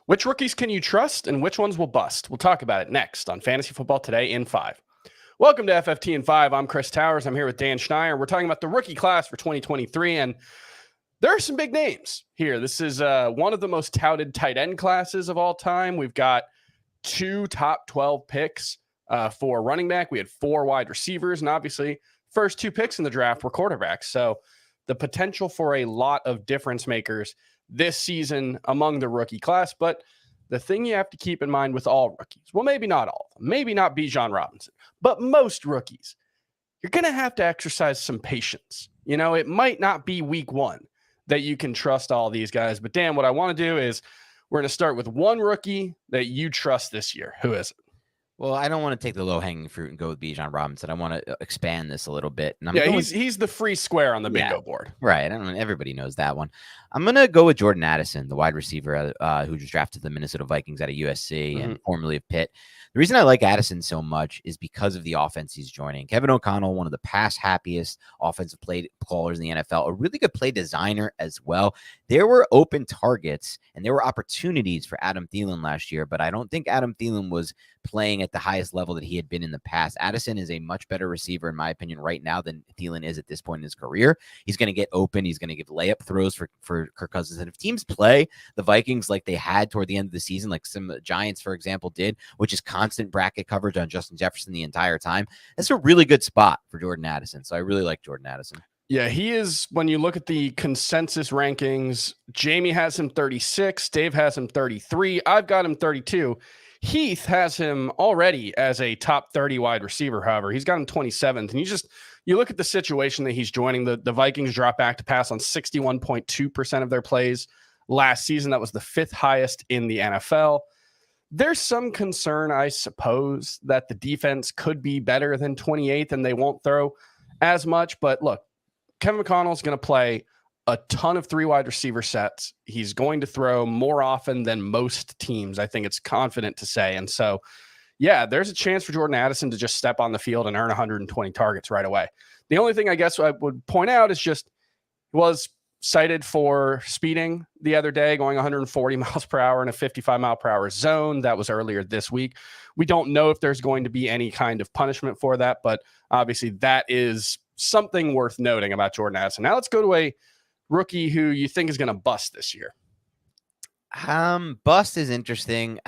Which rookies can you trust and which ones will bust? We'll talk about it next on Fantasy Football Today in 5. Welcome to FFT in 5. I'm Chris Towers. I'm here with Dan Schneier. We're talking about the rookie class for 2023, and there are some big names here. This is one of the most touted tight end classes of all time. We've got 2 top 12 picks for running back. We had 4 wide receivers, and obviously first 2 picks in the draft were quarterbacks. So the potential for a lot of difference makers this season among the rookie class. But the thing you have to keep in mind with all rookies, well, maybe not all of them, maybe not Bijan Robinson, but most rookies, you're going to have to exercise some patience. You know, it might not be week 1 that you can trust all these guys. But Dan, what I want to do is we're going to start with one rookie that you trust this year. Who is it? Well, I don't want to take the low-hanging fruit and go with Bijan Robinson. I want to expand this a little bit. And he's the free square on the bingo board. Right. Everybody knows that one. I'm going to go with Jordan Addison, the wide receiver who just drafted the Minnesota Vikings out of USC and formerly of Pitt. The reason I like Addison so much is because of the offense he's joining. Kevin O'Connell, one of the past happiest offensive play callers in the NFL, a really good play designer as well. There were open targets and there were opportunities for Adam Thielen last year, but I don't think Adam Thielen was playing at the highest level that he had been in the past. Addison is a much better receiver, in my opinion, right now than Thielen is at this point in his career. He's going to get open. He's going to give layup throws for Kirk Cousins. And if teams play the Vikings like they had toward the end of the season, like some of the Giants, for example, did, which is constant bracket coverage on Justin Jefferson the entire time, that's a really good spot for Jordan Addison. So I really like Jordan Addison. Yeah, he is. When you look at the consensus rankings, Jamie has him 36, Dave has him 33, I've got him 32. Heath has him already as a top 30 wide receiver. However, he's got him 27th. And you look at the situation that he's joining. The Vikings drop back to pass on 61.2% of their plays last season. That was the 5th highest in the NFL. There's some concern, I suppose, that the defense could be better than 28th and they won't throw as much. But look, Kevin McConnell's going to play a ton of 3 wide receiver sets. He's going to throw more often than most teams. I think it's confident to say. And so, yeah, there's a chance for Jordan Addison to just step on the field and earn 120 targets right away. The only thing I guess I would point out is just he was cited for speeding the other day, going 140 miles per hour in a 55 mile per hour zone. That was earlier this week. We don't know if there's going to be any kind of punishment for that, but obviously that is something worth noting about Jordan Addison. Now let's go to a rookie who you think is going to bust this year. Bust is interesting.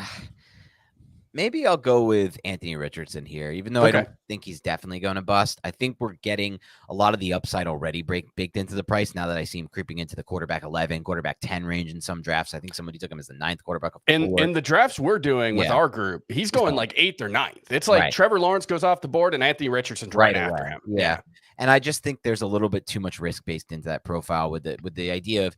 Maybe I'll go with Anthony Richardson here, even though I don't think he's definitely going to bust. I think we're getting a lot of the upside already baked into the price now that I see him creeping into the quarterback 11, quarterback 10 range in some drafts. I think somebody took him as the 9th quarterback. In the drafts we're doing with our group, he's going like 8th or 9th. It's like Trevor Lawrence goes off the board and Anthony Richardson's right after him. Yeah. And I just think there's a little bit too much risk based into that profile with the idea of,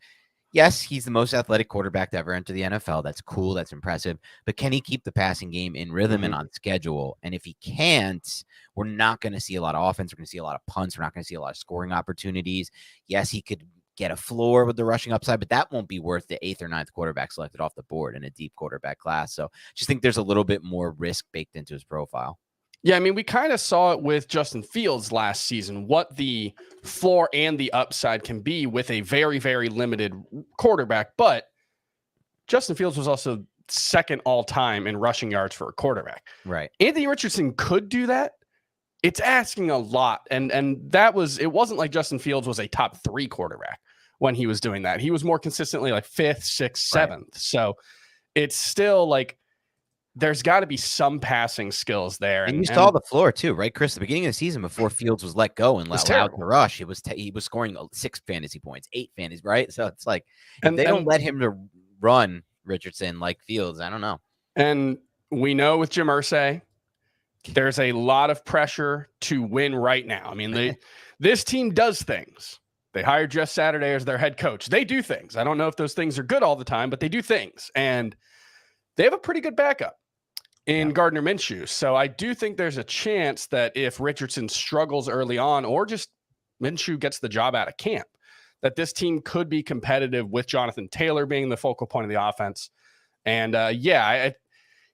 yes, he's the most athletic quarterback to ever enter the NFL. That's cool. That's impressive. But can he keep the passing game in rhythm and on schedule? And if he can't, we're not going to see a lot of offense. We're going to see a lot of punts. We're not going to see a lot of scoring opportunities. Yes, he could get a floor with the rushing upside, but that won't be worth the 8th or 9th quarterback selected off the board in a deep quarterback class. So just think there's a little bit more risk baked into his profile. Yeah, I mean, we kind of saw it with Justin Fields last season, what the floor and the upside can be with a very, very limited quarterback. But Justin Fields was also 2nd all-time in rushing yards for a quarterback. Right. Anthony Richardson could do that. It's asking a lot. And it wasn't like Justin Fields was a top 3 quarterback when he was doing that. He was more consistently like 5th, 6th, 7th. Right. So it's still like, there's got to be some passing skills there. And you saw the floor too, right, Chris? The beginning of the season before Fields was let go and allowed to rush, he was scoring 6 fantasy points, 8 fantasy, right? So it's like, if they don't let him to run Richardson like Fields, I don't know. And we know with Jim Irsay, there's a lot of pressure to win right now. I mean, this team does things. They hired Jeff Saturday as their head coach. They do things. I don't know if those things are good all the time, but they do things. And they have a pretty good backup in Gardner Minshew. So I do think there's a chance that if Richardson struggles early on or just Minshew gets the job out of camp, that this team could be competitive with Jonathan Taylor being the focal point of the offense. And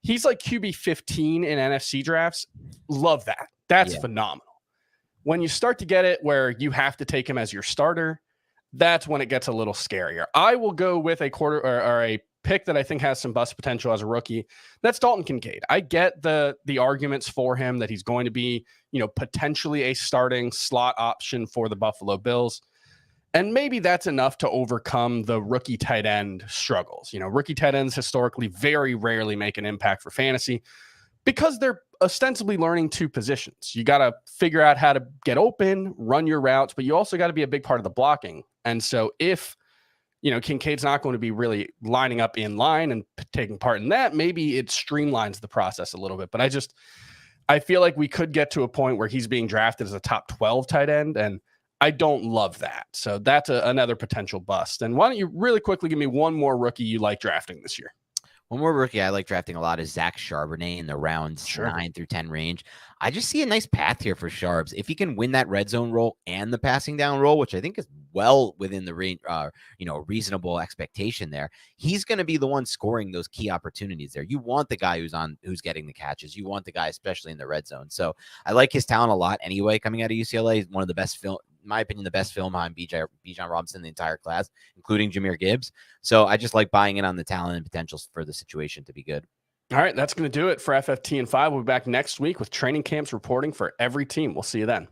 he's like QB 15 in NFC drafts. Love that. That's phenomenal. When you start to get it where you have to take him as your starter, that's when it gets a little scarier. I will go with a quarter or a pick that I think has some bust potential as a rookie. That's Dalton Kincaid. I get the arguments for him that he's going to be, potentially a starting slot option for the Buffalo Bills. And maybe that's enough to overcome the rookie tight end struggles. Rookie tight ends historically very rarely make an impact for fantasy because they're ostensibly learning two positions. You got to figure out how to get open, run your routes, but you also got to be a big part of the blocking. And so if, Kincaid's not going to be really lining up in line and taking part in that, maybe it streamlines the process a little bit. But I feel like we could get to a point where he's being drafted as a top 12 tight end, and I don't love that. So that's another potential bust. And why don't you really quickly give me one more rookie you like drafting this year? One more rookie I like drafting a lot is Zach Charbonnet in the rounds 9 through 10 range. I just see a nice path here for Sharps. If he can win that red zone role and the passing down role, which I think is well within the range, reasonable expectation there, he's going to be the one scoring those key opportunities there. You want the guy who's getting the catches. You want the guy, especially in the red zone. So I like his talent a lot anyway, coming out of UCLA. He's one of the best in my opinion, the best film behind Bijan Robinson in the entire class, including Jahmyr Gibbs. So I just like buying in on the talent and potentials for the situation to be good. All right, that's going to do it for FFT and 5. We'll be back next week with training camps reporting for every team. We'll see you then.